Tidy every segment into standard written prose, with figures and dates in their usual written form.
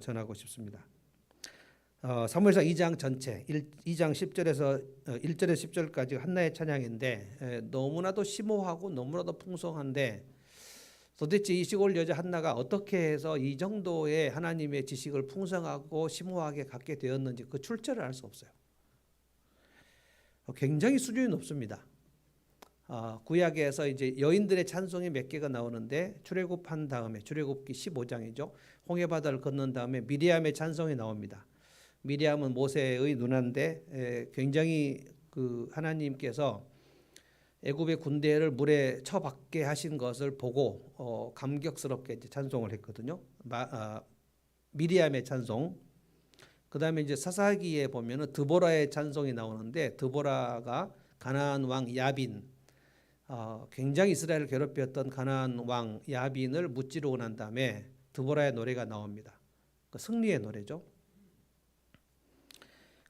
전하고 싶습니다. 사무엘상 2장 전체 2장 10절에서 1절에서 10절까지 한나의 찬양인데 너무나도 심오하고 너무나도 풍성한데 도대체 이 시골 여자 한나가 어떻게 해서 이 정도의 하나님의 지식을 풍성하고 심오하게 갖게 되었는지 그 출처를 알 수 없어요. 굉장히 수준이 높습니다. 구약에서 이제 여인들의 찬송이 몇 개가 나오는데 출애굽한 다음에 출애굽기 15장이죠. 홍해바다를 건넌 다음에 미리암의 찬송이 나옵니다. 미리암은 모세의 누나인데 굉장히 그 하나님께서 애굽의 군대를 물에 쳐박게 하신 것을 보고 감격스럽게 이제 찬송을 했거든요. 미리암의 찬송. 그다음에 이제 사사기에 보면은 드보라의 찬송이 나오는데 드보라가 가나안 왕 야빈 굉장히 이스라엘을 괴롭혔던 가나안 왕 야빈을 무찌르고 난 다음에 드보라의 노래가 나옵니다. 그 승리의 노래죠.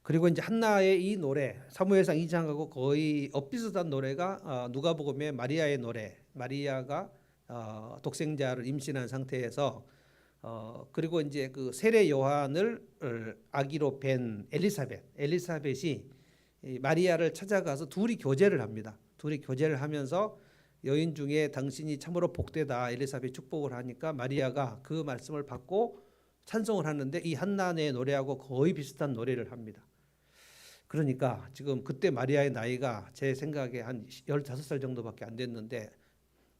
그리고 이제 한나의 이 노래 사무엘상 2장하고 거의 엇비슷한 노래가 누가복음의 마리아의 노래. 마리아가 독생자를 임신한 상태에서 그리고 이제 그 세례 요한을 아기로 뵌 엘리사벳이 마리아를 찾아가서 둘이 교제를 합니다. 둘이 교제를 하면서 여인 중에 당신이 참으로 복되다 엘리사벳 축복을 하니까 마리아가 그 말씀을 받고 찬송을 하는데 이 한나의 노래하고 거의 비슷한 노래를 합니다. 그러니까 지금 그때 마리아의 나이가 제 생각에 한 15살 정도밖에 안 됐는데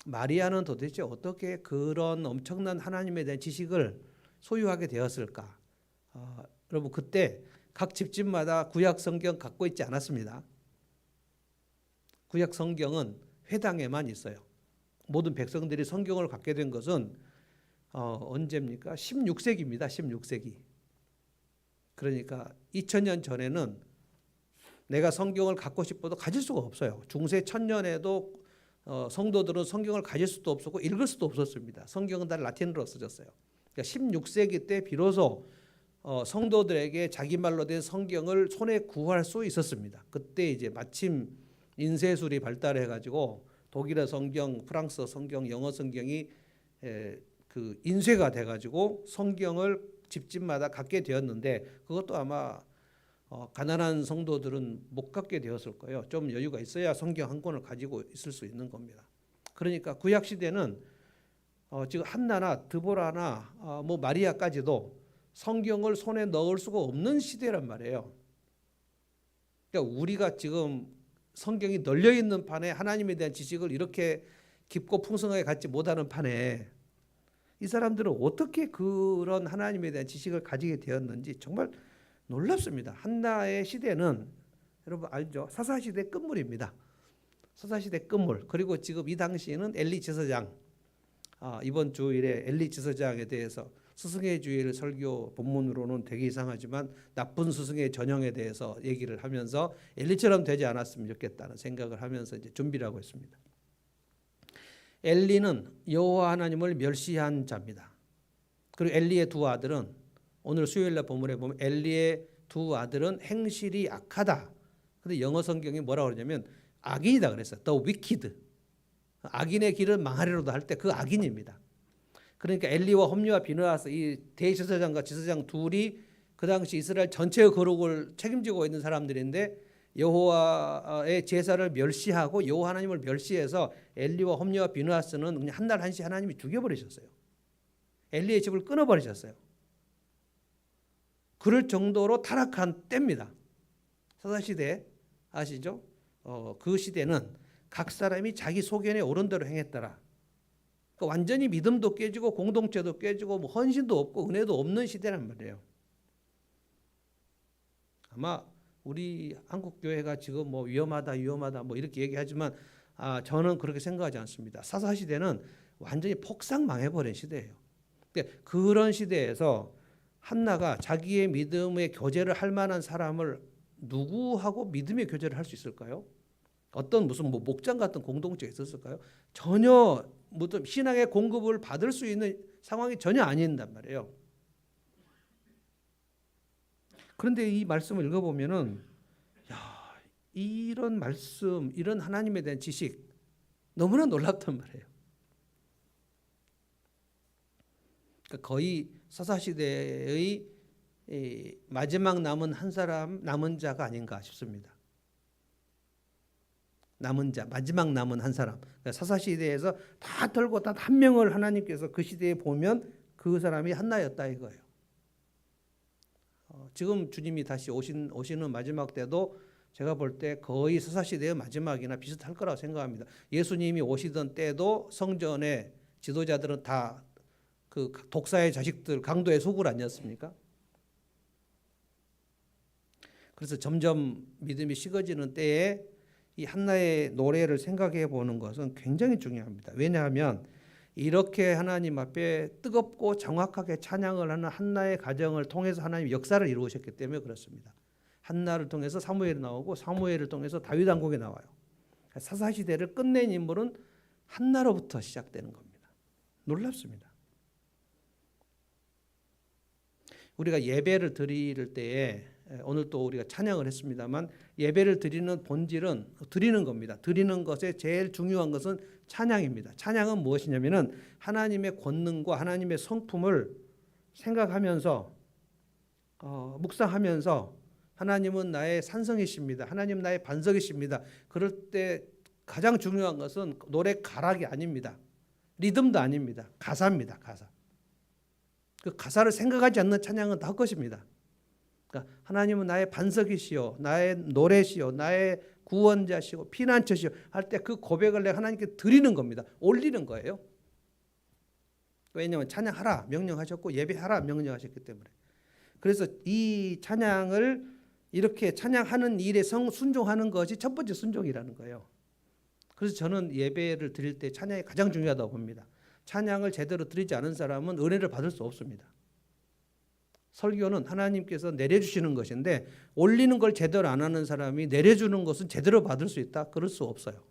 마리아는 도대체 어떻게 그런 엄청난 하나님에 대한 지식을 소유하게 되었을까? 여러분 그때 각 집집마다 구약 성경 갖고 있지 않았습니다. 구약 성경은 회당에만 있어요. 모든 백성들이 성경을 갖게 된 것은 언제입니까? 16세기입니다. 16세기. 그러니까 2000년 전에는 내가 성경을 갖고 싶어도 가질 수가 없어요. 중세 천년에도 성도들은 성경을 가질 수도 없었고 읽을 수도 없었습니다. 성경은 다 라틴어로 써졌어요. 그러니까 16세기 때 비로소 성도들에게 자기 말로 된 성경을 손에 구할 수 있었습니다. 그때 이제 마침 인쇄술이 발달해 가지고 독일어 성경, 프랑스어 성경, 영어 성경이 그 인쇄가 돼 가지고 성경을 집집마다 갖게 되었는데 그것도 아마 가난한 성도들은 못 갖게 되었을 거예요. 좀 여유가 있어야 성경 한 권을 가지고 있을 수 있는 겁니다. 그러니까 구약 시대는 지금 한나나 드보라나 뭐 마리아까지도 성경을 손에 넣을 수가 없는 시대란 말이에요. 그러니까 우리가 지금 성경이 널려 있는 판에 하나님에 대한 지식을 이렇게 깊고 풍성하게 갖지 못하는 판에 이 사람들은 어떻게 그런 하나님에 대한 지식을 가지게 되었는지 정말 놀랍습니다. 한나의 시대는 여러분 알죠? 사사시대 끝물입니다. 사사시대 끝물. 그리고 지금 이 당시에는 엘리 제사장 이번 주일에 엘리 제사장에 대해서 스승의 주일 설교 본문으로는 되게 이상하지만 나쁜 스승의 전형에 대해서 얘기를 하면서 엘리처럼 되지 않았으면 좋겠다는 생각을 하면서 이제 준비를 하고 있습니다. 엘리는 여호와 하나님을 멸시한 자입니다. 그리고 엘리의 두 아들은 오늘 수요일날 본문에 보면 엘리의 두 아들은 행실이 악하다. 근데 영어 성경이 뭐라고 그러냐면 악인이다 그랬어요. The wicked. 악인의 길을 망하리로다 할 때 그 악인입니다. 그러니까 엘리와 홈리와 비느하스 이 대제사장과 제사장 둘이 그 당시 이스라엘 전체의 거룩을 책임지고 있는 사람들인데 여호와의 제사를 멸시하고 여호와 하나님을 멸시해서 엘리와 홈리와 비느하스는 그냥 한 날 한시 하나님이 죽여버리셨어요. 엘리의 집을 끊어버리셨어요. 그럴 정도로 타락한 때입니다. 사사시대 아시죠? 그 시대는 각 사람이 자기 소견에 옳은 대로 행했더라. 그러니까 완전히 믿음도 깨지고 공동체도 깨지고 뭐 헌신도 없고 은혜도 없는 시대란 말이에요. 아마 우리 한국 교회가 지금 뭐 위험하다 뭐 이렇게 얘기하지만 저는 그렇게 생각하지 않습니다. 사사시대는 완전히 폭삭 망해버린 시대예요. 그런 시대에서 한나가 자기의 믿음의 교제를 할 만한 사람을 누구하고 믿음의 교제를 할 수 있을까요? 어떤 무슨 뭐 목장 같은 공동체가 있었을까요? 전혀 무슨 신앙의 공급을 받을 수 있는 상황이 전혀 아닌단 말이에요. 그런데 이 말씀을 읽어보면은 이런 말씀, 이런 하나님에 대한 지식 너무나 놀랍단 말이에요. 그러니까 거의 사사시대의 마지막 남은 한 사람, 남은 자가 아닌가 싶습니다. 남은 자, 마지막 남은 한 사람. 그러니까 사사시대에서 다 털고 단 한 명을 하나님께서 그 시대에 보면 그 사람이 한나였다 이거예요. 지금 주님이 다시 오시는 마지막 때도 제가 볼 때 거의 사사시대의 마지막이나 비슷할 거라고 생각합니다. 예수님이 오시던 때도 성전의 지도자들은 다 그 독사의 자식들, 강도의 소굴 아니었습니까? 그래서 점점 믿음이 식어지는 때에 이 한나의 노래를 생각해 보는 것은 굉장히 중요합니다. 왜냐하면 이렇게 하나님 앞에 뜨겁고 정확하게 찬양을 하는 한나의 가정을 통해서 하나님이 역사를 이루셨기 때문에 그렇습니다. 한나를 통해서 사무엘이 나오고 사무엘을 통해서 다윗 왕국이 나와요. 사사시대를 끝낸 인물은 한나로부터 시작되는 겁니다. 놀랍습니다. 우리가 예배를 드릴 때에 오늘 또 우리가 찬양을 했습니다만 예배를 드리는 본질은 드리는 겁니다. 드리는 것에 제일 중요한 것은 찬양입니다. 찬양은 무엇이냐면은 하나님의 권능과 하나님의 성품을 생각하면서 묵상하면서 하나님은 나의 산성이십니다. 하나님 나의 반석이십니다. 그럴 때 가장 중요한 것은 노래 가락이 아닙니다. 리듬도 아닙니다. 가사입니다. 가사. 그 가사를 생각하지 않는 찬양은 다 헛것입니다. 그러니까 하나님은 나의 반석이시오, 나의 노래시오, 나의 구원자시오, 피난처시오 할 때 그 고백을 내가 하나님께 드리는 겁니다. 올리는 거예요. 왜냐하면 찬양하라 명령하셨고 예배하라 명령하셨기 때문에. 그래서 이 찬양을 이렇게 찬양하는 일에 순종하는 것이 첫 번째 순종이라는 거예요. 그래서 저는 예배를 드릴 때 찬양이 가장 중요하다고 봅니다. 찬양을 제대로 드리지 않은 사람은 은혜를 받을 수 없습니다. 설교는 하나님께서 내려주시는 것인데 올리는 걸 제대로 안 하는 사람이 내려주는 것은 제대로 받을 수 있다? 그럴 수 없어요.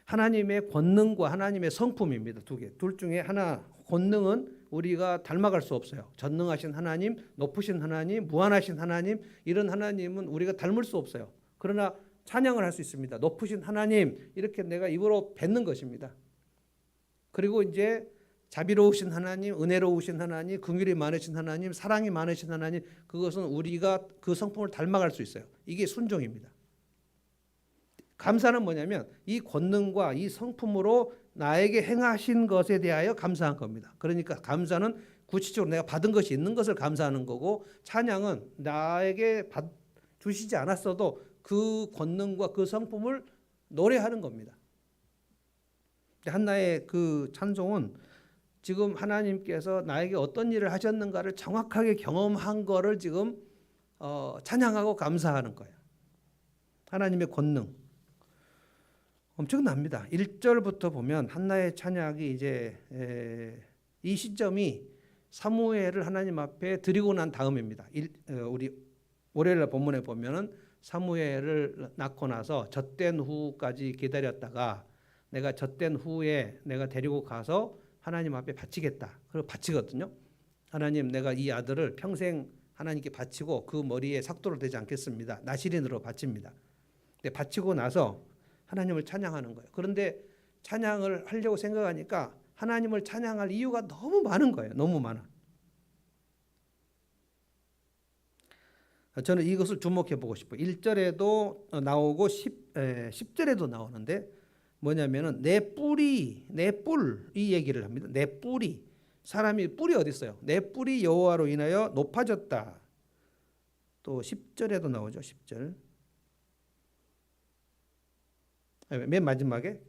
하나님의 권능과 하나님의 성품입니다. 두 개. 둘 중에 하나. 권능은 우리가 닮아갈 수 없어요. 전능하신 하나님, 높으신 하나님, 무한하신 하나님, 이런 하나님은 우리가 닮을 수 없어요. 그러나 찬양을 할 수 있습니다. 높으신 하나님, 이렇게 내가 입으로 뱉는 것입니다. 그리고 이제 자비로우신 하나님, 은혜로우신 하나님, 긍휼이 많으신 하나님, 사랑이 많으신 하나님, 그것은 우리가 그 성품을 닮아갈 수 있어요. 이게 순종입니다. 감사는 뭐냐면 이 권능과 이 성품으로 나에게 행하신 것에 대하여 감사한 겁니다. 그러니까 감사는 구체적으로 내가 받은 것이 있는 것을 감사하는 거고, 찬양은 나에게 주시지 않았어도 그 권능과 그 성품을 노래하는 겁니다. 한나의 그 찬송은 지금 하나님께서 나에게 어떤 일을 하셨는가를 정확하게 경험한 거를 지금 찬양하고 감사하는 거예요. 하나님의 권능 엄청납니다. 1절부터 보면 한나의 찬양이 이제 이 시점이 사무엘을 하나님 앞에 드리고 난 다음입니다. 우리 월요일 본문에 보면은 사무엘을 낳고 나서 젖된 후까지 기다렸다가 내가 젖된 후에 내가 데리고 가서 하나님 앞에 바치겠다. 그리고 바치거든요. 하나님, 내가 이 아들을 평생 하나님께 바치고 그 머리에 삭도를 대지 않겠습니다. 나시린으로 바칩니다. 근데 바치고 나서 하나님을 찬양하는 거예요. 그런데 찬양을 하려고 생각하니까 하나님을 찬양할 이유가 너무 많은 거예요. 너무 많아. 저는 이것을 주목해 보고 싶어요. 1절에도 나오고 10절에도 나오는데 뭐냐면은 내 뿔이, 내 뿔, 이 얘기를 합니다. 내 뿔이, 사람이 뿔이 어디 있어요? 내 뿔이 여호와로 인하여 높아졌다. 또 10절에도 나오죠. 10절. 맨 마지막에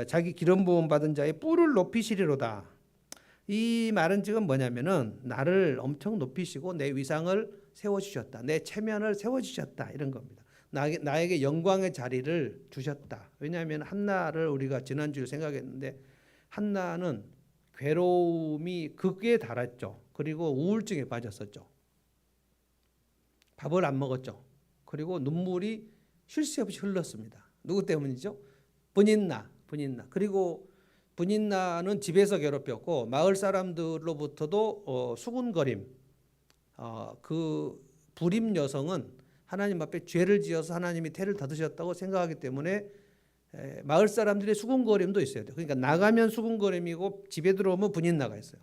자기 기름 부음 받은 자의 뿔을 높이시리로다. 이 말은 지금 뭐냐면은 나를 엄청 높이시고 내 위상을 세워주셨다. 내 체면을 세워주셨다. 이런 겁니다. 나에게 영광의 자리를 주셨다. 왜냐하면 한나를 우리가 지난주에 생각했는데 한나는 괴로움이 극에 달했죠. 그리고 우울증에 빠졌었죠. 밥을 안 먹었죠. 그리고 눈물이 쉴 새 없이 흘렀습니다. 누구 때문이죠? 분인나. 그리고 분인나는 집에서 괴롭혔고 마을 사람들로부터도 수군거림. 그 불임 여성은 하나님 앞에 죄를 지어서 하나님이 태를 닫으셨다고 생각하기 때문에 마을 사람들의 수군거림도 있어야 돼요. 그러니까 나가면 수군거림이고 집에 들어오면 분인 나가 있어요.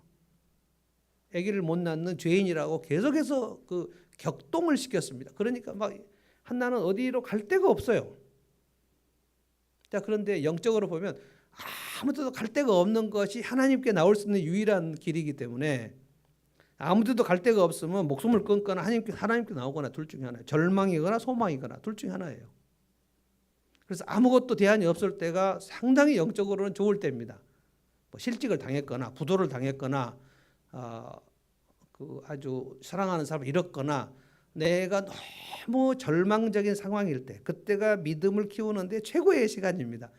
아기를 못 낳는 죄인이라고 계속해서 그 격동을 시켰습니다. 그러니까 막 한나는 어디로 갈 데가 없어요. 자, 그런데 영적으로 보면 아무 데도 갈 데가 없는 것이 하나님께 나올 수 있는 유일한 길이기 때문에 아무 데도 갈 데가 없으면 목숨을 끊거나 하나님께 나오거나 둘 중에 하나예요. 절망이거나 소망이거나 둘 중에 하나예요. 그래서 아무것도 대안이 없을 때가 상당히 영적으로는 좋을 때입니다. 뭐 실직을 당했거나 부도를 당했거나 그 아주 사랑하는 사람을 잃었거나 내가 너무 절망적인 상황일 때, 그때가 믿음을 키우는데 최고의 시간입니다.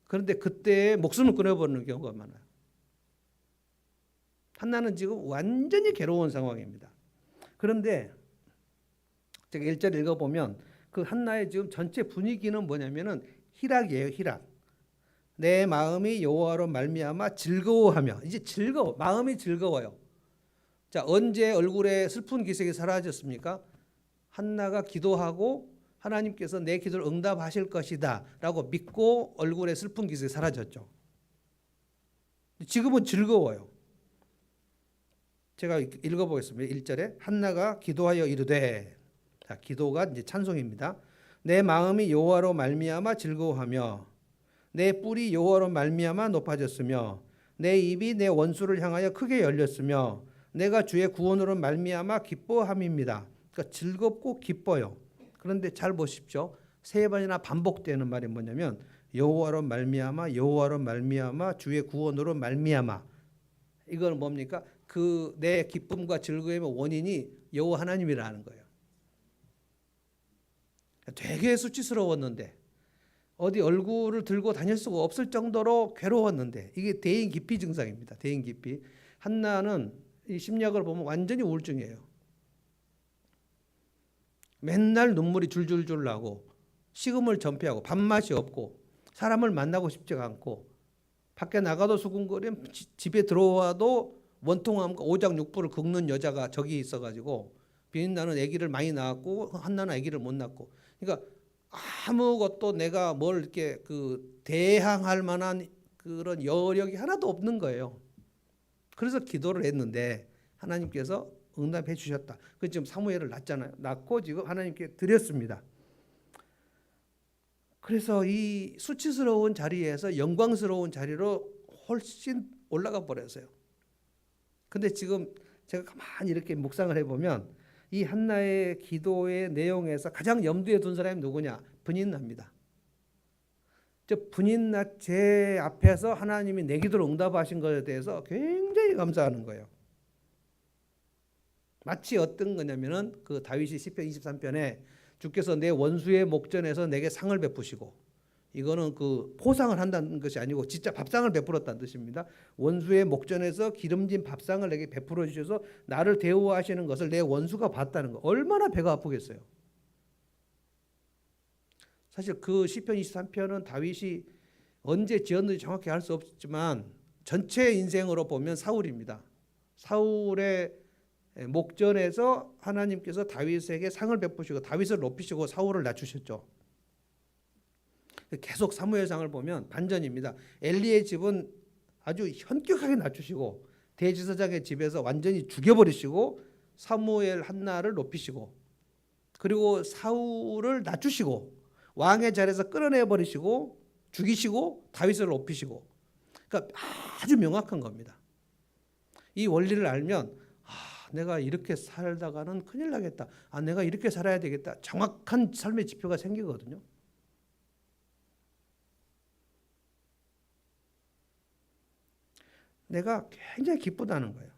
그런데 그때 목숨을 끊어버리는 경우가 많아요. 한나는 지금 완전히 괴로운 상황입니다. 그런데 제가 1절 읽어보면 그 한나의 지금 전체 분위기는 뭐냐면은 희락이에요. 희락. 내 마음이 여호와로 말미암아 즐거워하며, 이제 마음이 즐거워요. 자, 언제 얼굴에 슬픈 기색이 사라졌습니까? 한나가 기도하고 하나님께서 내 기도를 응답하실 것이다 라고 믿고 얼굴에 슬픈 기색이 사라졌죠. 지금은 즐거워요. 제가 읽어보겠습니다. 1절에 한나가 기도하여 이르되, 자, 기도가 이제 찬송입니다. 내 마음이 여호와로 말미암아 즐거워하며 내 뿔이 여호와로 말미암아 높아졌으며 내 입이 내 원수를 향하여 크게 열렸으며 내가 주의 구원으로 말미암아 기뻐함입니다. 그러니까 즐겁고 기뻐요. 그런데 잘 보십시오. 3번이나 반복되는 말이 뭐냐면 여호와로 말미암아 여호와로 말미암아 주의 구원으로 말미암아. 이건 뭡니까? 그 내 기쁨과 즐거움의 원인이 여호와 하나님이라는 거예요. 되게 수치스러웠는데 어디 얼굴을 들고 다닐 수가 없을 정도로 괴로웠는데 이게 대인 기피 증상입니다. 대인 기피. 한나는 이 심리학을 보면 완전히 우울증이에요. 맨날 눈물이 줄줄줄 나고 식음을 전폐하고 밥맛이 없고 사람을 만나고 싶지가 않고 밖에 나가도 수군거리면 집에 들어와도 원통함과 오장육부를 긁는 여자가 저기 있어가지고 비린나는 아기를 많이 낳았고 한나는 아기를 못 낳고, 그러니까 아무것도 내가 뭘 이렇게 그 대항할 만한 그런 여력이 하나도 없는 거예요. 그래서 기도를 했는데 하나님께서 응답해 주셨다. 그 지금 사무엘을 낳잖아요. 낳고 지금 하나님께 드렸습니다. 그래서 이 수치스러운 자리에서 영광스러운 자리로 훨씬 올라가 버렸어요. 근데 지금 제가 가만히 이렇게 묵상을 해보면 이 한나의 기도의 내용에서 가장 염두에 둔 사람이 누구냐? 분인나입니다. 분인나 제 앞에서 하나님이 내 기도를 응답하신 것에 대해서 굉장히 감사하는 거예요. 마치 어떤 거냐면은 그 다윗이 시편 23편에 주께서 내 원수의 목전에서 내게 상을 베푸시고, 이거는 그 포상을 한다는 것이 아니고 진짜 밥상을 베풀었다는 뜻입니다. 원수의 목전에서 기름진 밥상을 내게 베풀어 주셔서 나를 대우하시는 것을 내 원수가 봤다는 거, 얼마나 배가 아프겠어요. 사실 그 시편 23편은 다윗이 언제 지었는지 정확히 알 수 없지만 전체 인생으로 보면 사울입니다. 사울의 목전에서 하나님께서 다윗에게 상을 베푸시고 다윗을 높이시고 사울을 낮추셨죠. 계속 사무엘상을 보면 반전입니다. 엘리의 집은 아주 현격하게 낮추시고 대제사장의 집에서 완전히 죽여버리시고 사무엘 한나를 높이시고, 그리고 사울을 낮추시고 왕의 자리에서 끌어내버리시고 죽이시고 다윗을 높이시고, 그러니까 아주 명확한 겁니다. 이 원리를 알면 내가 이렇게 살다가는 큰일 나겠다. 내가 이렇게 살아야 되겠다. 정확한 삶의 지표가 생기거든요. 내가 굉장히 기쁘다는 거예요.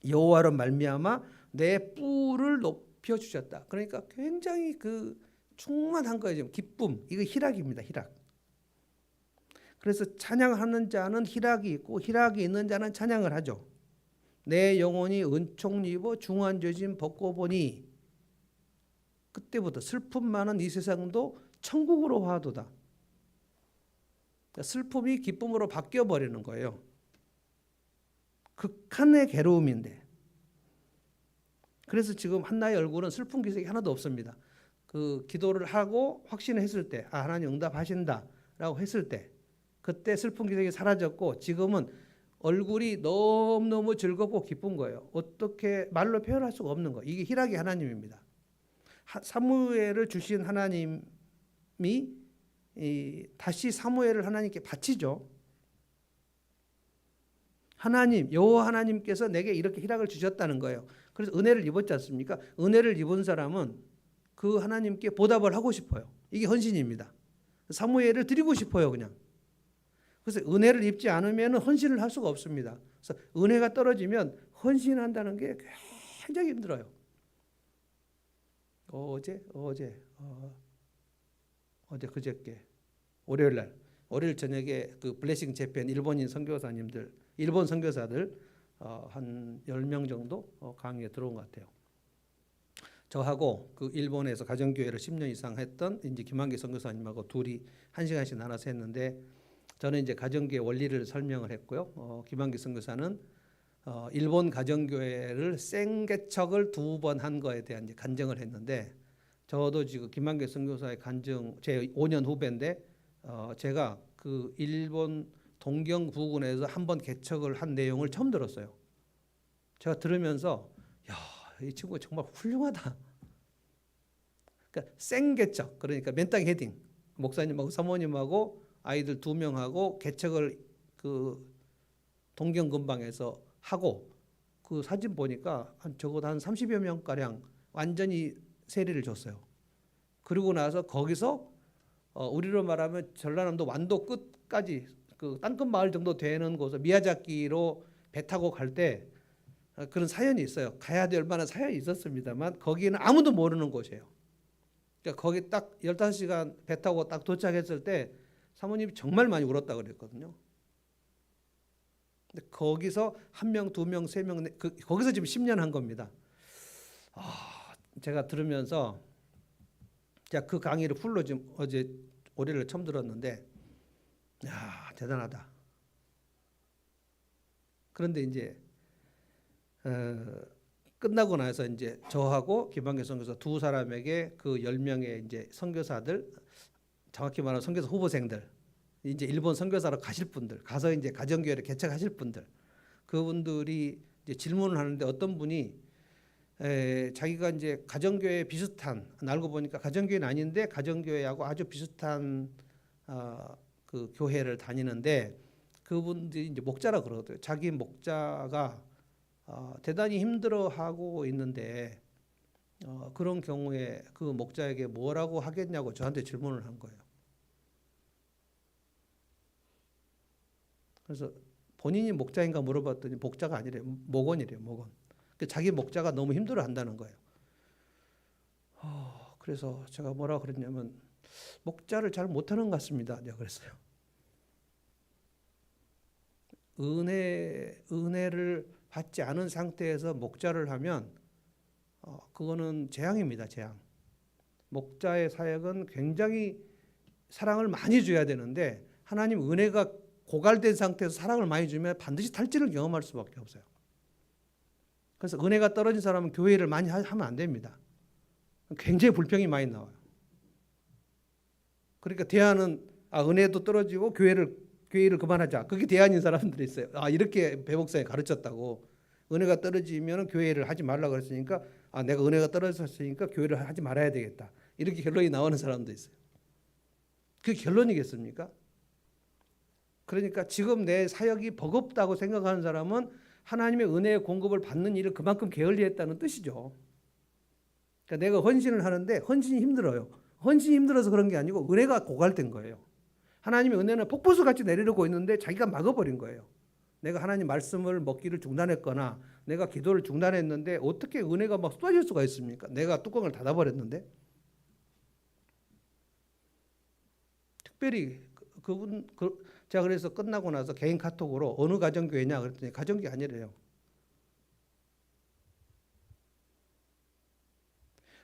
여호와로 말미암아 내 뿔을 높여 주셨다. 그러니까 굉장히 그 충만한 거예요. 지금 기쁨, 이거 희락입니다. 희락. 그래서 찬양하는 자는 희락이 있고 희락이 있는 자는 찬양을 하죠. 내 영혼이 은총 입어 중한 죄짐 벗고 보니 그때부터 슬픔 많은 이 세상도 천국으로 화도다. 슬픔이 기쁨으로 바뀌어 버리는 거예요. 극한의 괴로움인데, 그래서 지금 한나의 얼굴은 슬픈 기색이 하나도 없습니다. 그 기도를 하고 확신을 했을 때 하나님 응답하신다 라고 했을 때 그때 슬픈 기색이 사라졌고 지금은 얼굴이 너무너무 즐겁고 기쁜 거예요. 어떻게 말로 표현할 수가 없는 거예요. 이게 희락의 하나님입니다. 사무엘을 주신 하나님이 다시 사무엘을 하나님께 바치죠. 하나님, 여호와 하나님께서 내게 이렇게 희락을 주셨다는 거예요. 그래서 은혜를 입었지 않습니까? 은혜를 입은 사람은 그 하나님께 보답을 하고 싶어요. 이게 헌신입니다. 사무엘을 드리고 싶어요, 그냥. 그래서 은혜를 입지 않으면 헌신을 할 수가 없습니다. 그래서 은혜가 떨어지면 헌신한다는 게 굉장히 힘들어요. 그저께 월요일 저녁에 그 블레싱 재팬 일본인 선교사님들, 일본 선교사들 한 10명 정도 강의에 들어온 것 같아요. 저하고 그 일본에서 가정교회를 10년 이상 했던 이제 김한기 선교사님하고 둘이 1시간씩 나눠서 했는데 저는 이제 가정교회 원리를 설명을 했고요. 김한기 선교사는 일본 가정교회를 생개척을 2번 한 거에 대한 이제 간증을 했는데 저도 지금 김한기 선교사의 간증 제 5년 후배인데 제가 그 일본 동경 부근에서 한번 개척을 한 내용을 처음 들었어요. 제가 들으면서 야, 이 친구가 정말 훌륭하다. 그러니까 생개척, 그러니까 맨땅 헤딩, 목사님하고 사모님하고 아이들 2명하고 개척을 그 동경 근방에서 하고 그 사진 보니까 적어도 한 30여 명 가량 완전히 세례를 줬어요. 그리고 나서 거기서 우리로 말하면 전라남도 완도 끝까지 그 땅끝 마을 정도 되는 곳에 미야자키로 배 타고 갈 때 그런 사연이 있어요. 가야 될 만한 사연이 있었습니다만 거기는 아무도 모르는 곳이에요. 그러니까 거기 딱 15시간 배 타고 딱 도착했을 때 사모님이 정말 많이 울었다고 그랬거든요. 근데 거기서 1명, 2명, 3명, 거기서 지금 10년 한 겁니다. 제가 들으면서 제가 그 강의를 풀로 지금 어제 월요일에 처음 들었는데 야, 대단하다. 그런데 이제 끝나고 나서 이제 저하고 김한기 선교사 2사람에게 그 10명의 이제 선교사들, 정확히 말하면 선교사 후보생들, 이제 일본 선교사로 가실 분들, 가서 이제 가정교회를 개척하실 분들, 그분들이 이제 질문을 하는데 어떤 분이 자기가 이제 가정교회 비슷한, 알고 보니까 가정교회는 아닌데 가정교회하고 아주 비슷한 그 교회를 다니는데 그분들이 이제 목자라 그러거든요. 자기 목자가 대단히 힘들어하고 있는데 그런 경우에 그 목자에게 뭐라고 하겠냐고 저한테 질문을 한 거예요. 그래서 본인이 목자인가 물어봤더니 목자가 아니래요. 목원이래요. 목원. 자기 목자가 너무 힘들어한다는 거예요. 그래서 제가 뭐라고 그랬냐면 목자를 잘 못하는 것 같습니다. 내가 그랬어요. 은혜를 받지 않은 상태에서 목자를 하면 그거는 재앙입니다. 재앙. 목자의 사역은 굉장히 사랑을 많이 줘야 되는데 하나님 은혜가 고갈된 상태에서 사랑을 많이 주면 반드시 탈진을 경험할 수밖에 없어요. 그래서 은혜가 떨어진 사람은 교회를 많이 하면 안 됩니다. 굉장히 불평이 많이 나와요. 그러니까 대안은 은혜도 떨어지고 교회를 그만하자. 그게 대안인 사람들이 있어요. 이렇게 배 목사님이 가르쳤다고. 은혜가 떨어지면 교회를 하지 말라 그랬으니까 내가 은혜가 떨어졌으니까 교회를 하지 말아야 되겠다. 이렇게 결론이 나오는 사람도 있어요. 그게 결론이겠습니까? 그러니까 지금 내 사역이 버겁다고 생각하는 사람은 하나님의 은혜의 공급을 받는 일을 그만큼 게을리했다는 뜻이죠. 그러니까 내가 헌신을 하는데 헌신이 힘들어요. 헌신이 힘들어서 그런 게 아니고 은혜가 고갈된 거예요. 하나님의 은혜는 폭포수같이 내리려고 있는데 자기가 막아버린 거예요. 내가 하나님 말씀을 먹기를 중단했거나 내가 기도를 중단했는데 어떻게 은혜가 막 쏟아질 수가 있습니까? 내가 뚜껑을 닫아버렸는데. 특별히 제가 그래서 끝나고 나서 개인 카톡으로 어느 가정교회냐 그랬더니 가정교회 아니래요.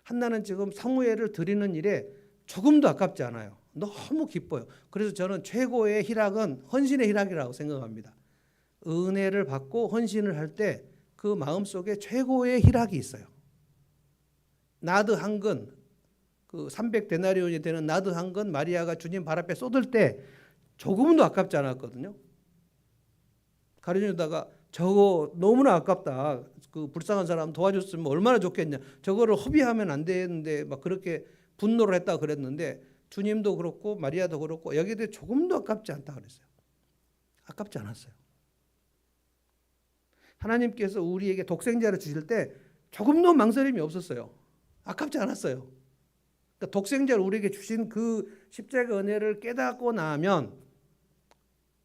한나는 지금 사무엘을 드리는 일에 조금도 아깝지 않아요. 너무 기뻐요. 그래서 저는 최고의 희락은 헌신의 희락이라고 생각합니다. 은혜를 받고 헌신을 할 때 그 마음속에 최고의 희락이 있어요. 나드 한근 그 300데나리온이 되는 나드 한 건 마리아가 주님 발 앞에 쏟을 때 조금도 아깝지 않았거든요. 가룟유다가 저거 너무나 아깝다. 그 불쌍한 사람 도와줬으면 얼마나 좋겠냐. 저거를 허비하면 안 되는데 막 그렇게 분노를 했다 그랬는데 주님도 그렇고 마리아도 그렇고 여기에 대해 조금도 아깝지 않다 그랬어요. 아깝지 않았어요. 하나님께서 우리에게 독생자를 주실 때 조금도 망설임이 없었어요. 아깝지 않았어요. 그러니까 독생자를 우리에게 주신 그 십자가 은혜를 깨닫고 나면,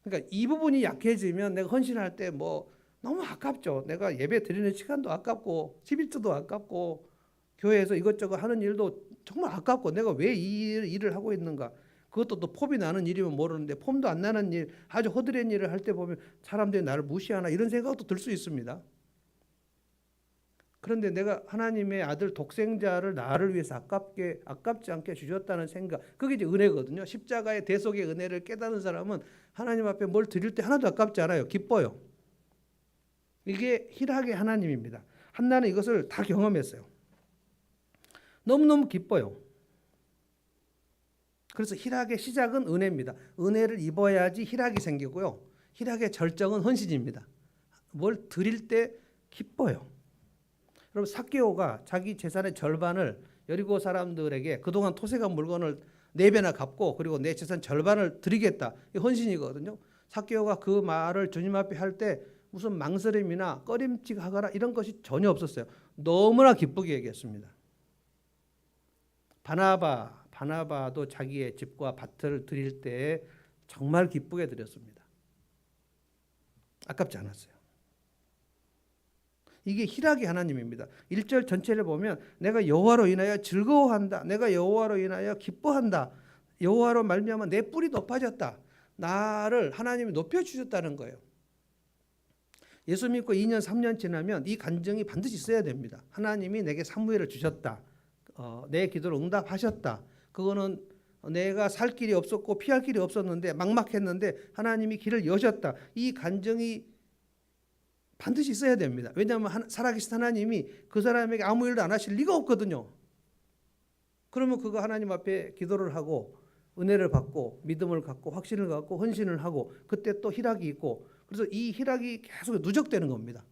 그러니까 이 부분이 약해지면 내가 헌신할 때 뭐 너무 아깝죠. 내가 예배 드리는 시간도 아깝고 11조도 아깝고 교회에서 이것저것 하는 일도 정말 아깝고 내가 왜 이 일을 하고 있는가. 그것도 또 폼이 나는 일이면 모르는데 폼도 안 나는 일, 아주 허드렛 일을 할 때 보면 사람들이 나를 무시하나 이런 생각도 들 수 있습니다. 그런데 내가 하나님의 아들 독생자를 나를 위해서 아깝지 않게 주셨다는 생각, 그게 이제 은혜거든요. 십자가의 대속의 은혜를 깨닫는 사람은 하나님 앞에 뭘 드릴 때 하나도 아깝지 않아요. 기뻐요. 이게 희락의 하나님입니다. 한나는 이것을 다 경험했어요. 너무너무 기뻐요. 그래서 희락의 시작은 은혜입니다. 은혜를 입어야지 희락이 생기고요. 희락의 절정은 헌신입니다. 뭘 드릴 때 기뻐요. 여러분, 삭개오가 자기 재산의 절반을 여리고 사람들에게 그동안 토색한 물건을 4배나 갚고 그리고 내 재산 절반을 드리겠다. 이 헌신이거든요. 삭개오가 그 말을 주님 앞에 할 때 무슨 망설임이나 꺼림칙하거나 이런 것이 전혀 없었어요. 너무나 기쁘게 얘기했습니다. 바나바도 자기의 집과 밭을 드릴 때 정말 기쁘게 드렸습니다. 아깝지 않았어요. 이게 희락의 하나님입니다. 1절 전체를 보면 내가 여호와로 인하여 즐거워한다. 내가 여호와로 인하여 기뻐한다. 여호와로 말미암아 내 뿔이 높아졌다. 나를 하나님이 높여주셨다는 거예요. 예수 믿고 2년 3년 지나면 이 감정이 반드시 있어야 됩니다. 하나님이 내게 사무엘을 주셨다. 내 기도를 응답하셨다. 그거는 내가 살 길이 없었고 피할 길이 없었는데 막막했는데 하나님이 길을 여셨다. 이 감정이 반드시 있어야 됩니다. 왜냐하면 살아계신 하나님이 그 사람에게 아무 일도 안 하실 리가 없거든요. 그러면 그거 하나님 앞에 기도를 하고 은혜를 받고 믿음을 갖고 확신을 갖고 헌신을 하고 그때 또 희락이 있고, 그래서 이 희락이 계속 누적되는 겁니다.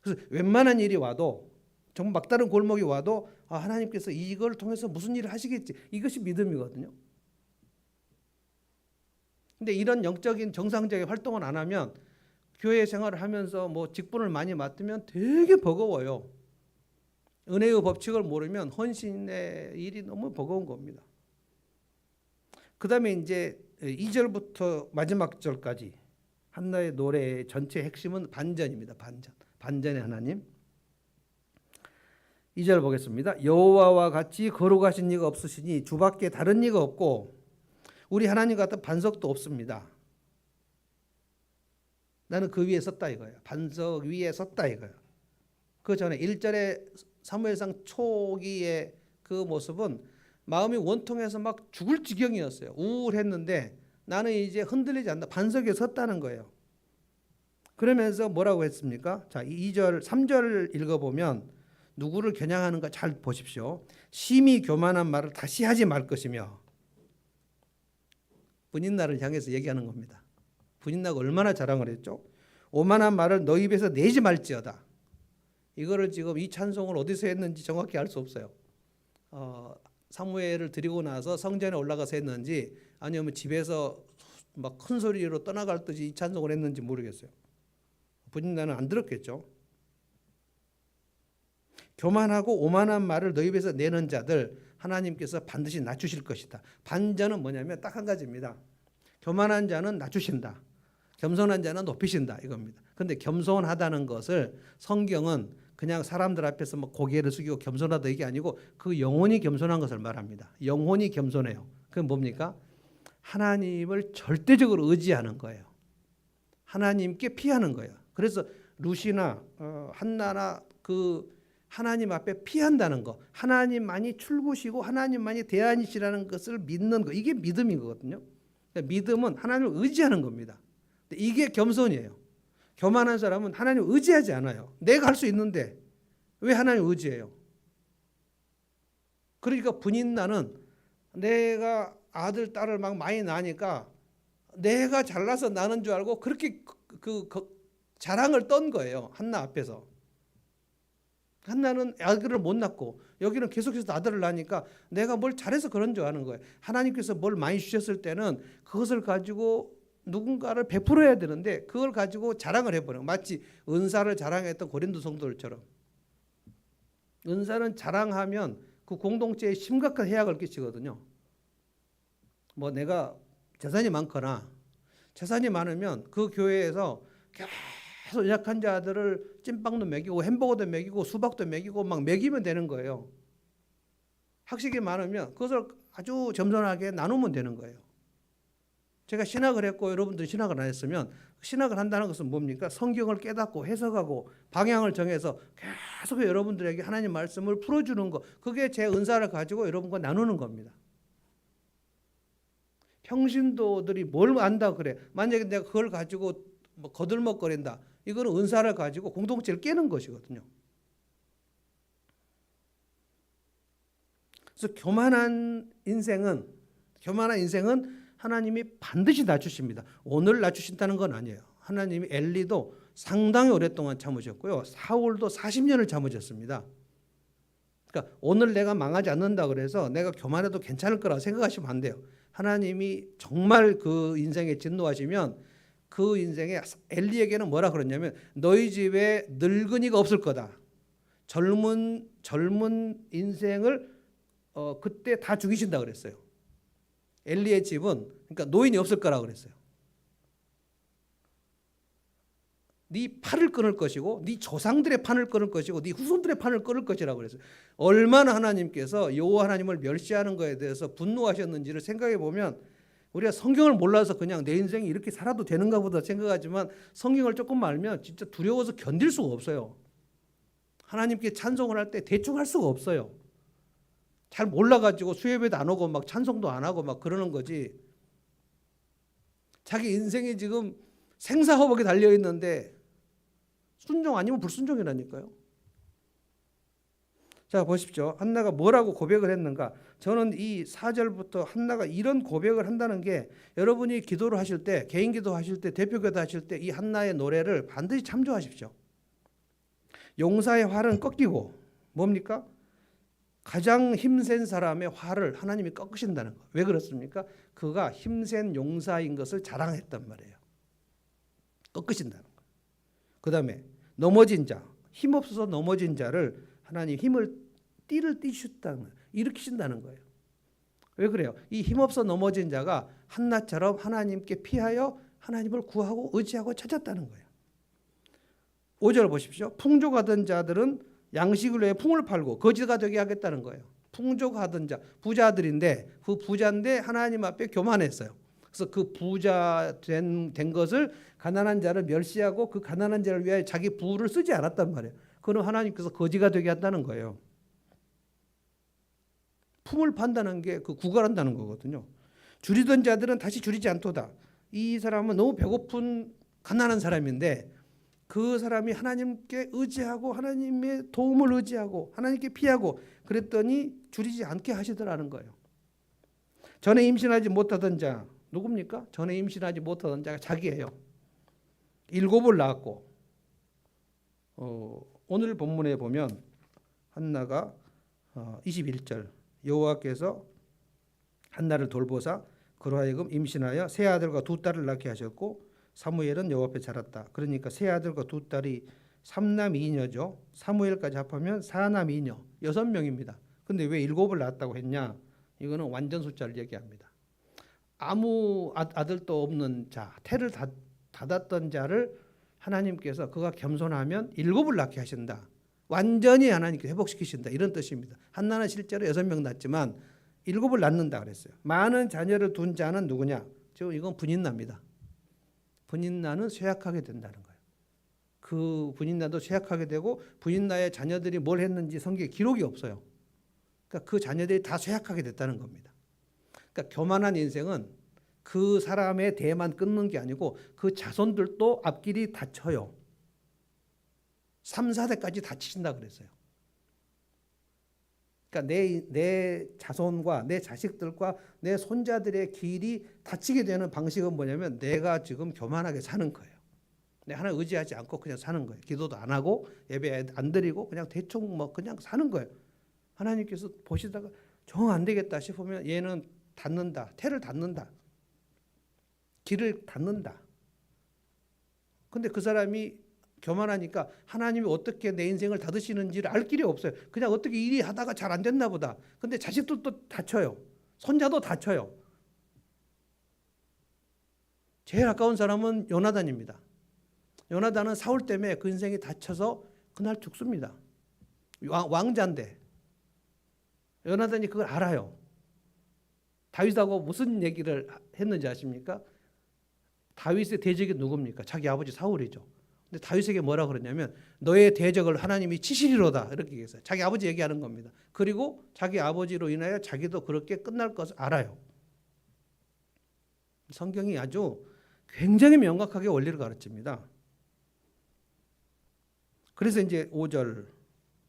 그래서 웬만한 일이 와도 정말 막다른 골목이 와도 하나님께서 이걸 통해서 무슨 일을 하시겠지, 이것이 믿음이거든요. 근데 이런 영적인 정상적인 활동을 안 하면 교회 생활을 하면서 뭐 직분을 많이 맡으면 되게 버거워요. 은혜의 법칙을 모르면 헌신의 일이 너무 버거운 겁니다. 그 다음에 이제 2절부터 마지막 절까지 한나의 노래의 전체 핵심은 반전입니다. 반전의 하나님. 2절 보겠습니다. 여호와와 같이 거룩하신 이가 없으시니 주밖에 다른 이가 없고 우리 하나님 같은 반석도 없습니다. 나는 그 위에 섰다 이거예요. 반석 위에 섰다 이거예요. 그 전에 1절의 사무엘상 초기의 그 모습은 마음이 원통해서 막 죽을 지경이었어요. 우울했는데 나는 이제 흔들리지 않는다. 반석에 섰다는 거예요. 그러면서 뭐라고 했습니까? 자, 2절, 3절 읽어보면 누구를 겨냥하는가 잘 보십시오. 심히 교만한 말을 다시 하지 말 것이며, 분인나를 향해서 얘기하는 겁니다. 분인나가 얼마나 자랑을 했죠. 오만한 말을 너 입에서 내지 말지어다. 이거를 지금 이 찬송을 어디서 했는지 정확히 알 수 없어요. 사무엘을 드리고 나서 성전에 올라가서 했는지 아니면 집에서 막 큰 소리로 떠나갈 듯이 이 찬송을 했는지 모르겠어요. 분인나는 안 들었겠죠. 교만하고 오만한 말을 너 입에서 내는 자들 하나님께서 반드시 낮추실 것이다. 반전은 뭐냐면 딱 한 가지입니다. 교만한 자는 낮추신다. 겸손한 자는 높이신다 이겁니다. 그런데 겸손하다는 것을 성경은 그냥 사람들 앞에서 뭐 고개를 숙이고 겸손하다 이게 아니고 그 영혼이 겸손한 것을 말합니다. 영혼이 겸손해요. 그건 뭡니까? 하나님을 절대적으로 의지하는 거예요. 하나님께 피하는 거예요. 그래서 루시나 한나나 그 하나님 앞에 피한다는 거, 하나님만이 출구시고 하나님만이 대안이시라는 것을 믿는 거, 이게 믿음이거든요. 그러니까 믿음은 하나님을 의지하는 겁니다. 이게 겸손이에요. 교만한 사람은 하나님을 의지하지 않아요. 내가 할 수 있는데 왜 하나님을 의지해요? 그러니까 분인나는 내가 아들 딸을 막 많이 낳으니까 내가 잘나서 나는 줄 알고 그렇게 자랑을 떤 거예요. 한나 앞에서. 한나는 아들을 못 낳고 여기는 계속해서 아들을 낳으니까 내가 뭘 잘해서 그런 줄 아는 거예요. 하나님께서 뭘 많이 주셨을 때는 그것을 가지고 누군가를 베풀어야 되는데 그걸 가지고 자랑을 해버려요. 마치 은사를 자랑했던 고린도 성도들처럼. 은사는 자랑하면 그 공동체에 심각한 해악을 끼치거든요. 뭐 내가 재산이 많거나 재산이 많으면 그 교회에서 계속 연약한 자들을 찐빵도 먹이고 햄버거도 먹이고 수박도 먹이고 막 먹이면 되는 거예요. 학식이 많으면 그것을 아주 점잖하게 나누면 되는 거예요. 제가 신학을 했고 여러분들이 신학을 안 했으면 신학을 한다는 것은 뭡니까? 성경을 깨닫고 해석하고 방향을 정해서 계속 여러분들에게 하나님 말씀을 풀어주는 거, 그게 제 은사를 가지고 여러분과 나누는 겁니다. 평신도들이 뭘 안다 그래? 만약에 내가 그걸 가지고 뭐 거들먹거린다, 이거는 은사를 가지고 공동체를 깨는 것이거든요. 그래서 교만한 인생은 하나님이 반드시 낮추십니다. 오늘 낮추신다는 건 아니에요. 하나님이 엘리도 상당히 오랫동안 참으셨고요. 사울도 40년을 참으셨습니다. 그러니까 오늘 내가 망하지 않는다 그래서 내가 교만해도 괜찮을 거라고 생각하시면 안 돼요. 하나님이 정말 그 인생에 진노하시면 그 인생에 엘리에게는 뭐라 그랬냐면 너희 집에 늙은이가 없을 거다. 젊은 인생을 그때 다 죽이신다 그랬어요. 엘리의 집은 그러니까 노인이 없을 거라고 그랬어요. 네 팔을 끊을 것이고 네 조상들의 판을 끊을 것이고 네 후손들의 판을 끊을 것이라고 그랬어요. 얼마나 하나님께서 여호와 하나님을 멸시하는 것에 대해서 분노하셨는지를 생각해 보면 우리가 성경을 몰라서 그냥 내 인생이 이렇게 살아도 되는가 보다 생각하지만 성경을 조금 알면 진짜 두려워서 견딜 수가 없어요. 하나님께 찬송을 할 때 대충 할 수가 없어요. 잘 몰라가지고 수예배도 안 오고 막 찬송도 안 하고 막 그러는 거지. 자기 인생이 지금 생사허복에 달려있는데 순종 아니면 불순종이라니까요. 자 보십시오. 한나가 뭐라고 고백을 했는가. 저는 이 4절부터 한나가 이런 고백을 한다는 게 여러분이 기도를 하실 때, 개인 기도 하실 때, 대표 기도 하실 때 이 한나의 노래를 반드시 참조하십시오. 용사의 활은 꺾이고 뭡니까? 가장 힘센 사람의 활을 하나님이 꺾으신다는 거. 왜 그렇습니까? 그가 힘센 용사인 것을 자랑했단 말이에요. 꺾으신다는 거. 그 다음에 넘어진 자, 힘없어서 넘어진 자를 하나님 띠를 띠셨다는 거예요. 일으키신다는 거예요. 왜 그래요? 이 힘없어 넘어진 자가 한나처럼 하나님께 피하여 하나님을 구하고 의지하고 찾았다는 거예요. 5절 보십시오. 풍족하던 자들은 양식을 위해 풍을 팔고 거지가 되게 하겠다는 거예요. 풍족하던 자, 부자들인데 그 부자인데 하나님 앞에 교만했어요. 그래서 그 부자 된 것을 가난한 자를 멸시하고 그 가난한 자를 위하여 자기 부를 쓰지 않았단 말이에요. 그는 하나님께서 거지가 되게 한다는 거예요. 품을 판다는 게 그 구걸한다는 거거든요. 줄이던 자들은 다시 줄이지 않도다. 이 사람은 너무 배고픈 가난한 사람인데 그 사람이 하나님께 의지하고 하나님의 도움을 의지하고 하나님께 피하고 그랬더니 줄이지 않게 하시더라는 거예요. 전에 임신하지 못하던 자 누굽니까? 전에 임신하지 못하던 자가 자기예요. 7을 낳았고 오늘 본문에 보면 한나가 21절 여호와께서 한나를 돌보사 그로 하여금 임신하여 세 아들과 두 딸을 낳게 하셨고 사무엘은 여호와 앞에 자랐다. 그러니까 세 아들과 두 딸이 3남 2녀죠. 사무엘까지 합하면 4남 2녀 6명입니다. 근데 왜 7을 낳았다고 했냐? 이거는 완전 숫자를 얘기합니다. 아무 아들도 없는 자, 태를 닫았던 자를 하나님께서 그가 겸손하면 7을 낳게 하신다. 완전히 하나님께 회복시키신다. 이런 뜻입니다. 한나는 실제로 6명 낳았지만 7을 낳는다 그랬어요. 많은 자녀를 둔 자는 누구냐? 저 이건 분인나입니다. 분인나는 쇠약하게 된다는 거예요. 그 분인나도 쇠약하게 되고 분인나의 자녀들이 뭘 했는지 성경에 기록이 없어요. 그러니까 그 자녀들이 다 쇠약하게 됐다는 겁니다. 그러니까 교만한 인생은 그 사람의 대만 끊는 게 아니고 그 자손들도 앞길이 닫혀요. 3, 4대까지 닫히신다 그랬어요. 그러니까 내 자손과 내 자식들과 내 손자들의 길이 닫히게 되는 방식은 뭐냐면 내가 지금 교만하게 사는 거예요. 내 하나 의지하지 않고 그냥 사는 거예요. 기도도 안 하고 예배 안 드리고 그냥 대충 뭐 그냥 사는 거예요. 하나님께서 보시다가 정 안 되겠다 싶으면 얘는 닫는다. 태를 닫는다. 길을 닫는다. 근데 그 사람이 교만하니까 하나님이 어떻게 내 인생을 닫으시는지를 알 길이 없어요. 그냥 어떻게 일이 하다가 잘 안 됐나 보다. 근데 자식들도 다쳐요. 손자도 다쳐요. 제일 가까운 사람은 요나단입니다. 요나단은 사울 때문에 그 인생이 다쳐서 그날 죽습니다. 왕자인데 요나단이 그걸 알아요. 다윗하고 무슨 얘기를 했는지 아십니까? 다윗의 대적이 누굽니까? 자기 아버지 사울이죠. 근데 다윗에게 뭐라 그러냐면 너의 대적을 하나님이 치시리로다 이렇게 얘기했어요. 자기 아버지 얘기하는 겁니다. 그리고 자기 아버지로 인하여 자기도 그렇게 끝날 것을 알아요. 성경이 아주 굉장히 명확하게 원리를 가르칩니다. 그래서 이제 5절,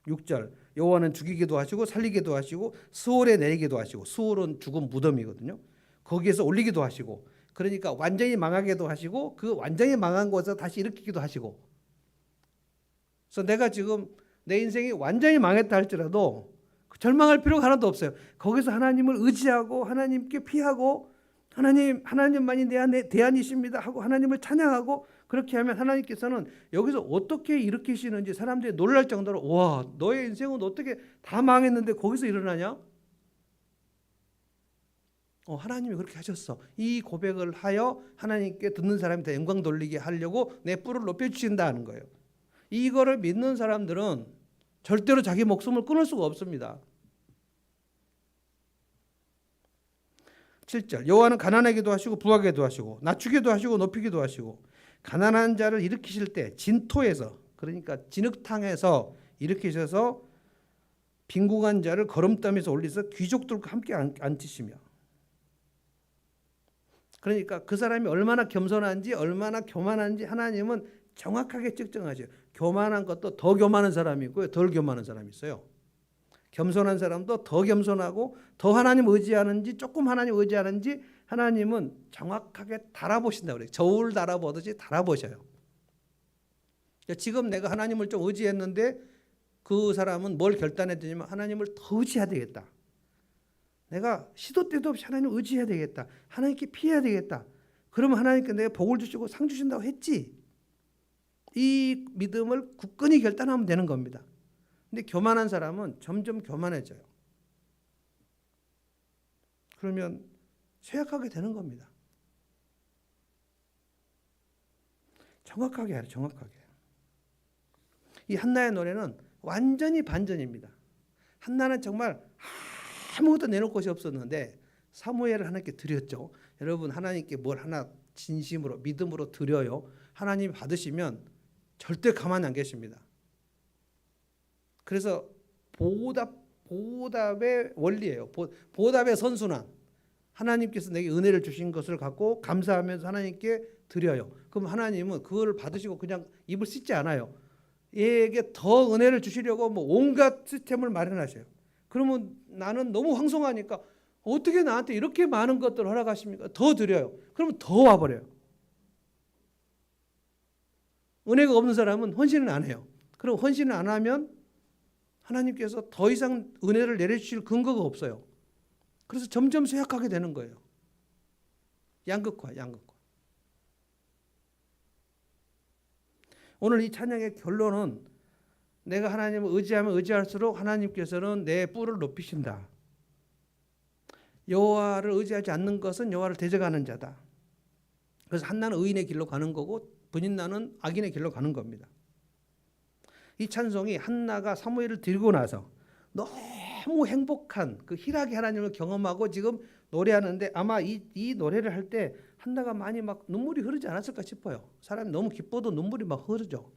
6절 여호와는 죽이기도 하시고 살리기도 하시고 스올에 내리기도 하시고 스올은 죽은 무덤이거든요. 거기에서 올리기도 하시고 그러니까 완전히 망하게도 하시고 그 완전히 망한 곳에서 다시 일으키기도 하시고 그래서 내가 지금 내 인생이 완전히 망했다 할지라도 절망할 필요가 하나도 없어요. 거기서 하나님을 의지하고 하나님께 피하고 하나님만이 내 대안이십니다 하고 하나님을 찬양하고 그렇게 하면 하나님께서는 여기서 어떻게 일으키시는지 사람들이 놀랄 정도로 와 너의 인생은 어떻게 다 망했는데 거기서 일어나냐? 하나님이 그렇게 하셨어. 이 고백을 하여 하나님께 듣는 사람한테 영광 돌리게 하려고 내 뿔을 높여주신다는 거예요. 이거를 믿는 사람들은 절대로 자기 목숨을 끊을 수가 없습니다. 7절 여호와는 가난하게도 하시고 부하게도 하시고 낮추기도 하시고 높이기도 하시고 가난한 자를 일으키실 때 진토에서 그러니까 진흙탕에서 일으키셔서 빈궁한 자를 거름땀에서 올리셔서 귀족들과 함께 앉히시며 그러니까 그 사람이 얼마나 겸손한지 얼마나 교만한지 하나님은 정확하게 측정하셔요. 교만한 것도 더 교만한 사람이 있고요. 덜 교만한 사람이 있어요. 겸손한 사람도 더 겸손하고 더 하나님 의지하는지 조금 하나님 의지하는지 하나님은 정확하게 달아보신다고 그래요. 저울 달아보듯이 달아보셔요. 지금 내가 하나님을 좀 의지했는데 그 사람은 뭘 결단했더니만 하나님을 더 의지해야 되겠다. 내가 시도 때도 없이 하나님을 의지해야 되겠다. 하나님께 피해야 되겠다. 그러면 하나님께 내가 복을 주시고 상 주신다고 했지. 이 믿음을 굳건히 결단하면 되는 겁니다. 근데 교만한 사람은 점점 교만해져요. 그러면 쇠약하게 되는 겁니다. 정확하게 해요. 정확하게. 이 한나의 노래는 완전히 반전입니다. 한나는 정말 아무것도 내놓을 것이 없었는데 사무엘을 하나님께 드렸죠. 여러분 하나님께 뭘 하나 진심으로 믿음으로 드려요. 하나님이 받으시면 절대 가만히 안 계십니다. 그래서 보답의 원리예요. 보답의 선순환. 하나님께서 내게 은혜를 주신 것을 갖고 감사하면서 하나님께 드려요. 그럼 하나님은 그걸 받으시고 그냥 입을 씻지 않아요. 얘에게 더 은혜를 주시려고 뭐 온갖 시스템을 마련하셔요. 그러면 나는 너무 황송하니까 어떻게 나한테 이렇게 많은 것들을 허락하십니까? 더 드려요. 그러면 더 와버려요. 은혜가 없는 사람은 헌신을 안 해요. 그럼 헌신을 안 하면 하나님께서 더 이상 은혜를 내려주실 근거가 없어요. 그래서 점점 쇠약하게 되는 거예요. 양극화. 오늘 이 찬양의 결론은 내가 하나님을 의지하면 의지할수록 하나님께서는 내 뿔을 높이신다. 여호와를 의지하지 않는 것은 여호와를 대적하는 자다. 그래서 한나는 의인의 길로 가는 거고 분인나는 악인의 길로 가는 겁니다. 이 찬송이 한나가 사무엘을 들고 나서 너무 행복한 그 희락의 하나님을 경험하고 지금 노래하는데 아마 이 노래를 할 때 한나가 많이 막 눈물이 흐르지 않았을까 싶어요. 사람이 너무 기뻐도 눈물이 막 흐르죠.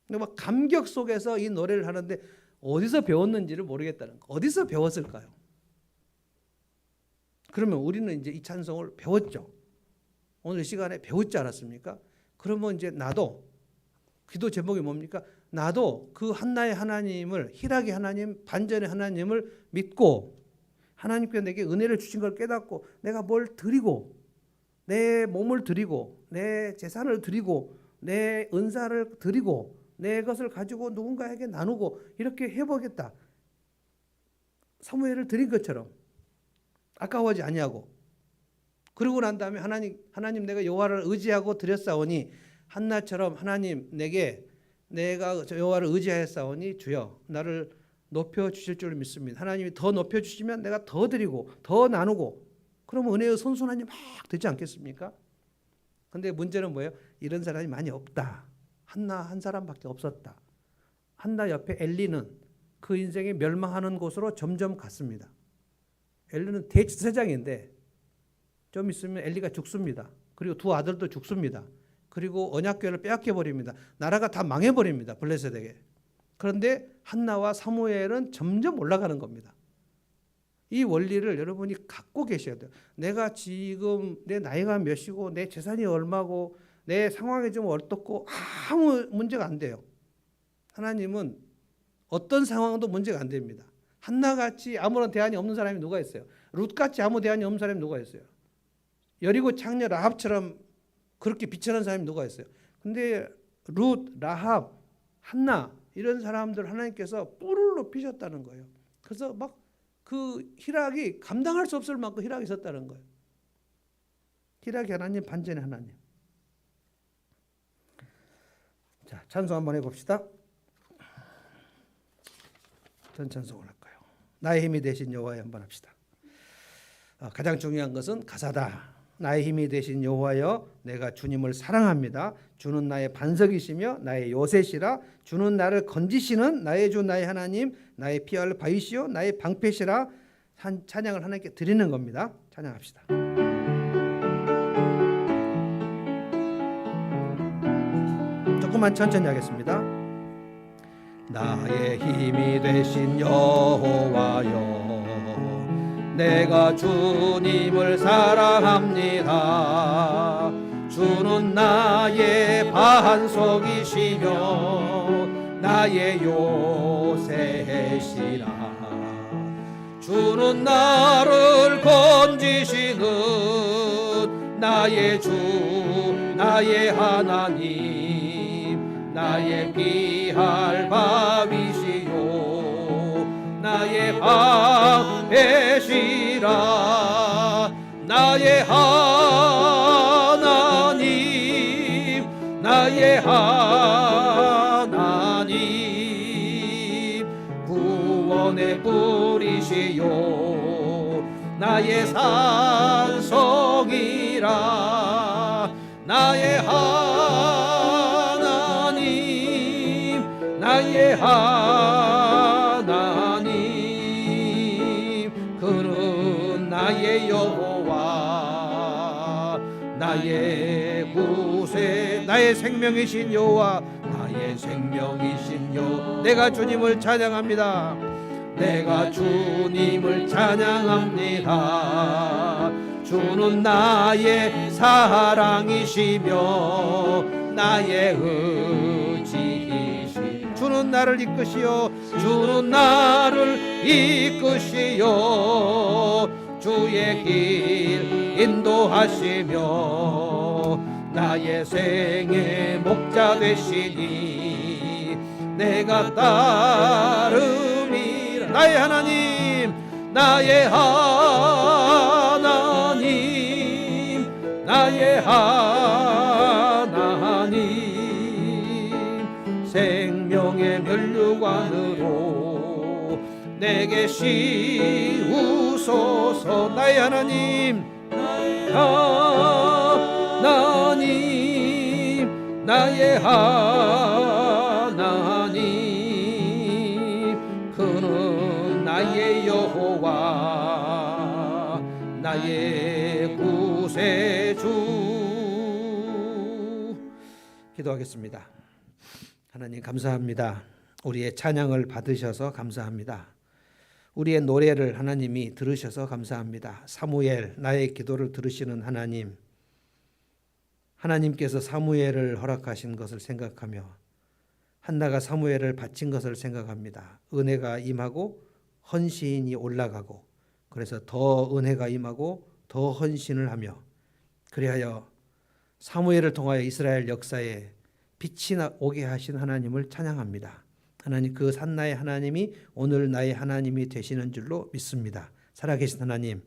근데 막 감격 속에서 이 노래를 하는데 어디서 배웠는지를 모르겠다는 거. 어디서 배웠을까요? 그러면 우리는 이제 이 찬송을 배웠죠. 오늘 이 시간에 배웠지 않았습니까? 그러면 이제 나도 기도 제목이 뭡니까? 나도 그 한나의 하나님을, 희락의 하나님, 반전의 하나님을 믿고 하나님께 내게 은혜를 주신 걸 깨닫고 내가 뭘 드리고, 내 몸을 드리고, 내 재산을 드리고, 내 은사를 드리고, 내 것을 가지고 누군가에게 나누고 이렇게 해보겠다. 사무엘을 드린 것처럼 아까워하지 아니하고, 그러고 난 다음에 하나님 내가 여호와를 의지하고 드렸사오니, 한나처럼 하나님 내가 여호와를 의지하였사오니 주여 나를 높여 주실 줄 믿습니다. 하나님이 더 높여 주시면 내가 더 드리고 더 나누고, 그러면 은혜의 선순환이 막 되지 않겠습니까? 근데 문제는 뭐예요? 이런 사람이 많이 없다. 한나 한 사람밖에 없었다. 한나 옆에 엘리는 그 인생이 멸망하는 곳으로 점점 갔습니다. 엘리는 대제사장인데 좀 있으면 엘리가 죽습니다. 그리고 두 아들도 죽습니다. 그리고 언약궤를 빼앗겨 버립니다. 나라가 다 망해 버립니다. 블레셋에게. 그런데 한나와 사무엘은 점점 올라가는 겁니다. 이 원리를 여러분이 갖고 계셔야 돼요. 내가 지금 내 나이가 몇이고 내 재산이 얼마고 내 상황이 좀 어떻고 아무 문제가 안 돼요. 하나님은 어떤 상황도 문제가 안 됩니다. 한나같이 아무런 대안이 없는 사람이 누가 있어요? 룻같이 아무 대안이 없는 사람이 누가 있어요? 여리고 창녀 라합처럼 그렇게 비천한 사람이 누가 있어요? 근데 룻, 라합, 한나 이런 사람들 하나님께서 뿔을 높이셨다는 거예요. 그래서 막 그 희락이 감당할 수 없을 만큼 희락이 있었다는 거예요. 희락의 하나님, 반전의 하나님. 자, 찬송 한번 해봅시다. 전 찬송을 할까요? 나의 힘이 되신 여호와여 한번 합시다. 가장 중요한 것은 가사다. 나의 힘이 되신 여호와여 내가 주님을 사랑합니다. 주는 나의 반석이시며 나의 요새시라. 주는 나를 건지시는 나의 주 나의 하나님, 나의 피할 바위시요 나의 방패시라. 찬양을 하나님께 드리는 겁니다. 찬양합시다. 조금만 천천히 하겠습니다. 나의 힘이 되신 여호와여 내가 주님을 사랑합니다. 주는 나의 반석이시며 나의 요새시라. 주는 나를 건지시는 나의 주 나의 하나님, 나의 피할 바위시요 나의 방패시라. 나의 하나님, 나의 하나님, 구원의 뿌리시요 나의 산성이라. 나의 하나님, 나의 하나님, 그는 나의 여호와, 나의 구세, 나의 생명이신 여호와, 나의 생명이신 여호와. 내가 주님을 찬양합니다. 내가 주님을 찬양합니다. 주는 나의 사랑이시며 나의 의지이시. 주는 나를 이끄시오. 주는 나를 이끄시오. 주의 길 인도하시며 나의 생의 목자 되시니 내가 따르리라. 나의 하나님, 나의 하나님, 나의 하나님, 생명의 면류관으로 내게 씌우소서. 나의 하나님, 나의 하나님, 나의 하나님, 그는 나의 여호와, 나의 구세주. 기도하겠습니다. 하나님 감사합니다. 우리의 찬양을 받으셔서 감사합니다. 우리의 노래를 하나님이 들으셔서 감사합니다. 사무엘, 나의 기도를 들으시는 하나님, 하나님께서 사무엘을 허락하신 것을 생각하며 한나가 사무엘을 바친 것을 생각합니다. 은혜가 임하고 헌신이 올라가고, 그래서 더 은혜가 임하고 더 헌신을 하며, 그리하여 사무엘을 통하여 이스라엘 역사에 빛이 오게 하신 하나님을 찬양합니다. 하나님, 그 한나의 하나님이 오늘 나의 하나님이 되시는 줄로 믿습니다. 살아계신 하나님,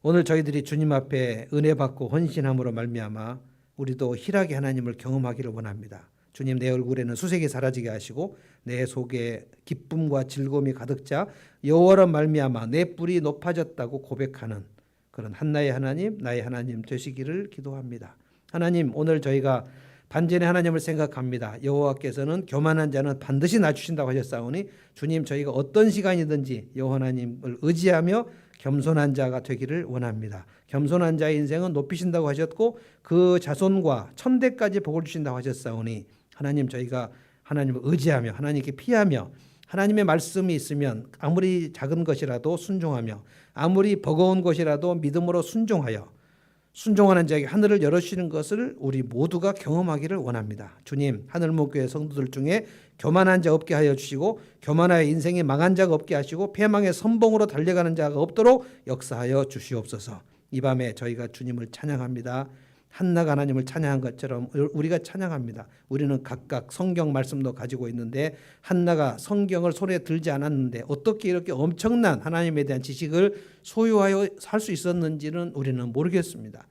오늘 저희들이 주님 앞에 은혜 받고 헌신함으로 말미암아 우리도 희락의 하나님을 경험하기를 원합니다. 주님, 내 얼굴에는 수색이 사라지게 하시고 내 속에 기쁨과 즐거움이 가득 차 여호와로 말미암아 내 뿔이 높아졌다고 고백하는 그런 한나의 하나님, 나의 하나님 되시기를 기도합니다. 하나님, 오늘 저희가 반전의 하나님을 생각합니다. 여호와께서는 교만한 자는 반드시 낮추신다고 하셨사오니 주님, 저희가 어떤 시간이든지 여호와 하나님을 의지하며 겸손한 자가 되기를 원합니다. 겸손한 자의 인생은 높이신다고 하셨고 그 자손과 천대까지 복을 주신다고 하셨사오니 하나님, 저희가 하나님을 의지하며 하나님께 피하며 하나님의 말씀이 있으면 아무리 작은 것이라도 순종하며 아무리 버거운 것이라도 믿음으로 순종하는 자에게 하늘을 열어주시는 것을 우리 모두가 경험하기를 원합니다. 주님, 하늘목교회 성도들 중에 교만한 자 없게 하여 주시고 교만하여 인생이 망한 자가 없게 하시고 패망의 선봉으로 달려가는 자가 없도록 역사하여 주시옵소서. 이 밤에 저희가 주님을 찬양합니다. 한나가 하나님을 찬양한 것처럼 우리가 찬양합니다. 우리는 각각 성경 말씀도 가지고 있는데 한나가 성경을 손에 들지 않았는데 어떻게 이렇게 엄청난 하나님에 대한 지식을 소유하여 살 수 있었는지는 우리는 모르겠습니다.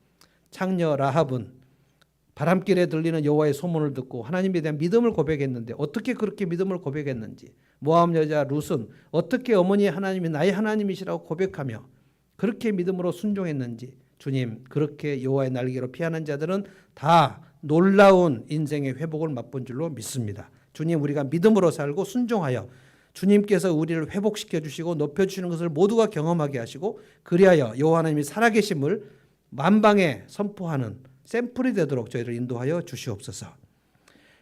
창녀 라합은 바람길에 들리는 여호와의 소문을 듣고 하나님에 대한 믿음을 고백했는데 어떻게 그렇게 믿음을 고백했는지, 모압 여자 룻은 어떻게 어머니 하나님이 나의 하나님이시라고 고백하며 그렇게 믿음으로 순종했는지, 주님, 그렇게 여호와의 날개로 피하는 자들은 다 놀라운 인생의 회복을 맛본 줄로 믿습니다. 주님, 우리가 믿음으로 살고 순종하여 주님께서 우리를 회복시켜 주시고 높여주시는 것을 모두가 경험하게 하시고 그리하여 여호와 하나님이 살아계심을 만방에 선포하는 샘플이 되도록 저희를 인도하여 주시옵소서.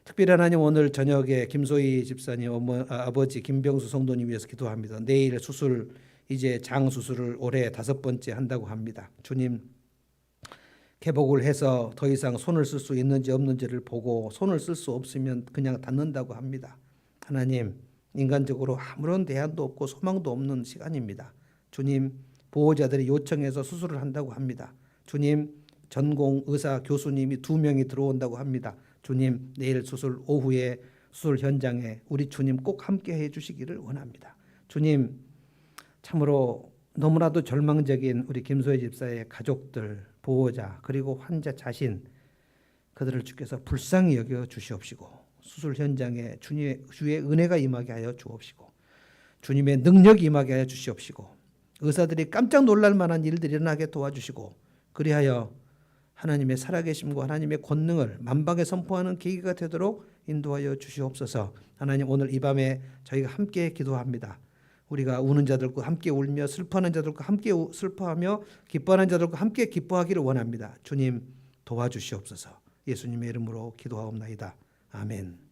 특별히 하나님, 오늘 저녁에 김소희 집사님 아버지 김병수 성도님 위해서 기도합니다. 내일 수술, 이제 장 수술을 올해 5번째 한다고 합니다. 주님, 개복을 해서 더 이상 손을 쓸 수 있는지 없는지를 보고 손을 쓸 수 없으면 그냥 닫는다고 합니다. 하나님, 인간적으로 아무런 대안도 없고 소망도 없는 시간입니다. 주님, 보호자들이 요청해서 수술을 한다고 합니다. 주님, 전공 의사 교수님이 2명이 들어온다고 합니다. 주님, 내일 수술 오후에 수술 현장에 우리 주님 꼭 함께 해 주시기를 원합니다. 주님, 참으로 너무나도 절망적인 우리 김소희 집사의 가족들, 보호자, 그리고 환자 자신, 그들을 주께서 불쌍히 여겨 주시옵시고 수술 현장에 주의 은혜가 임하게 하여 주옵시고 주님의 능력이 임하게 하여 주시옵시고 의사들이 깜짝 놀랄 만한 일들이 일어나게 도와주시고 그리하여 하나님의 살아계심과 하나님의 권능을 만방에 선포하는 계기가 되도록 인도하여 주시옵소서. 하나님, 오늘 이 밤에 저희가 함께 기도합니다. 우리가 우는 자들과 함께 울며 슬퍼하는 자들과 함께 슬퍼하며 기뻐하는 자들과 함께 기뻐하기를 원합니다. 주님, 도와주시옵소서. 예수님의 이름으로 기도하옵나이다. 아멘.